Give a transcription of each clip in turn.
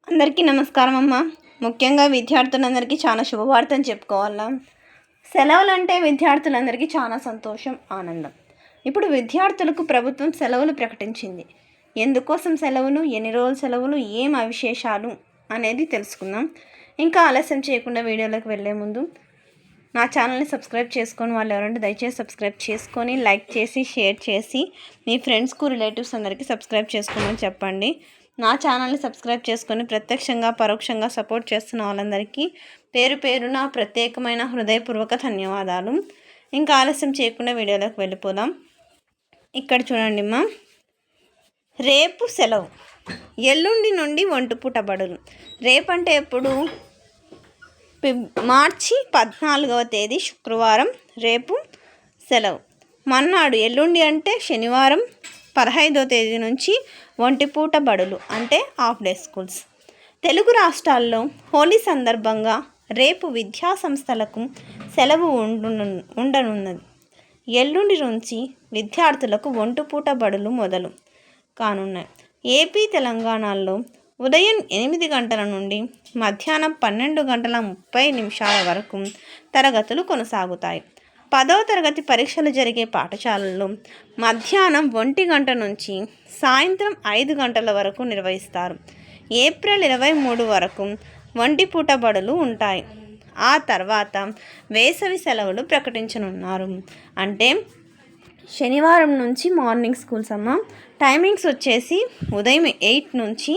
అందరికీ నమస్కారం అమ్మ. ముఖ్యంగా విద్యార్థులందరికీ చాలా శుభవార్తని చెప్పుకోవాలా. సెలవులు అంటే విద్యార్థులందరికీ చాలా సంతోషం, ఆనందం. ఇప్పుడు విద్యార్థులకు ప్రభుత్వం సెలవులు ప్రకటించింది. ఎందుకోసం సెలవులు, ఎన్ని రోజులు సెలవులు, ఏం అవిశేషాలు అనేది తెలుసుకుందాం. ఇంకా ఆలస్యం చేయకుండా వీడియోలోకి వెళ్ళే ముందు నా ఛానల్ని సబ్స్క్రైబ్ చేసుకొని వాళ్ళు ఎవరంటే దయచేసి సబ్స్క్రైబ్ చేసుకొని లైక్ చేసి షేర్ చేసి మీ ఫ్రెండ్స్కు రిలేటివ్స్ అందరికీ సబ్స్క్రైబ్ చేసుకోమని చెప్పండి. నా ఛానల్ని సబ్స్క్రైబ్ చేసుకొని ప్రత్యక్షంగా పరోక్షంగా సపోర్ట్ చేస్తున్న వాళ్ళందరికీ పేరు పేరున ప్రత్యేకమైన హృదయపూర్వక ధన్యవాదాలు. ఇంకా ఆలస్యం చేయకుండా వీడియోలోకి వెళ్ళిపోదాం. ఇక్కడ చూడండి అమ్మా, రేపు సెలవు, ఎల్లుండి నుండి ఒంటిపూట బడులు. రేపంటే ఎప్పుడు? మార్చి 14వ తేదీ శుక్రవారం రేపు సెలవు. మన్నాడు ఎల్లుండి అంటే శనివారం 15వ తేదీ నుంచి ఒంటిపూట బడులు అంటే హాఫ్ డే స్కూల్స్. తెలుగు రాష్ట్రాల్లో హోలీ సందర్భంగా రేపు విద్యా సంస్థలకు సెలవు ఉండనున్నది. ఎల్లుండి నుంచి విద్యార్థులకు ఒంటిపూట బడులు మొదలు కానున్నాయి. ఏపీ తెలంగాణలో ఉదయం 8 గంటల నుండి మధ్యాహ్నం 12:30 వరకు తరగతులు కొనసాగుతాయి. 10వ తరగతి పరీక్షలు జరిగే పాఠశాలల్లో మధ్యాహ్నం 1 గంట నుంచి సాయంత్రం 5 గంటల వరకు నిర్వహిస్తారు. ఏప్రిల్ 23 వరకు ఒంటిపూట బడులు ఉంటాయి. ఆ తర్వాత వేసవి సెలవులు ప్రకటించనున్నారు. అంటే శనివారం నుంచి మార్నింగ్ స్కూల్స్ అమ్మ. టైమింగ్స్ వచ్చేసి ఉదయం 8 నుంచి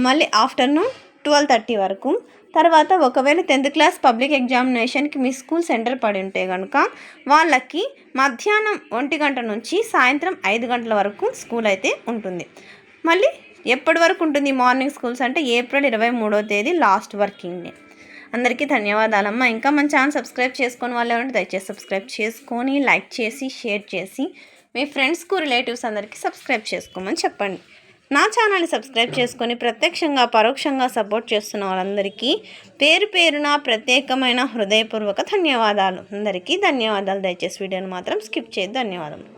మళ్ళీ ఆఫ్టర్నూన్ 12:30 వరకు. తర్వాత ఒకవేళ 10th క్లాస్ పబ్లిక్ ఎగ్జామినేషన్కి మీ స్కూల్ సెంటర్ పడి ఉంటే కనుక వాళ్ళకి మధ్యాహ్నం 1 గంట నుంచి సాయంత్రం 5 గంటల వరకు స్కూల్ అయితే ఉంటుంది. మళ్ళీ ఎప్పటి వరకు ఉంటుంది మార్నింగ్ స్కూల్స్ అంటే ఏప్రిల్ 23వ తేదీ లాస్ట్ వర్కింగ్ డే. అందరికీ ధన్యవాదాలమ్మా. ఇంకా మన ఛానల్ సబ్స్క్రైబ్ చేసుకొని వాళ్ళు ఎవరంటే దయచేసి సబ్స్క్రైబ్ చేసుకొని లైక్ చేసి షేర్ చేసి మీ ఫ్రెండ్స్కు రిలేటివ్స్ అందరికీ సబ్స్క్రైబ్ చేసుకోమని చెప్పండి. నా ఛానల్ని సబ్స్క్రైబ్ చేసుకొని ప్రత్యక్షంగా పరోక్షంగా సపోర్ట్ చేస్తున్న వాళ్ళందరికీ పేరు పేరున ప్రత్యేకమైన హృదయపూర్వక ధన్యవాదాలు. అందరికీ ధన్యవాదాలు. దయచేసి వీడియోని మాత్రం స్కిప్ చేయొద్దు. ధన్యవాదాలు.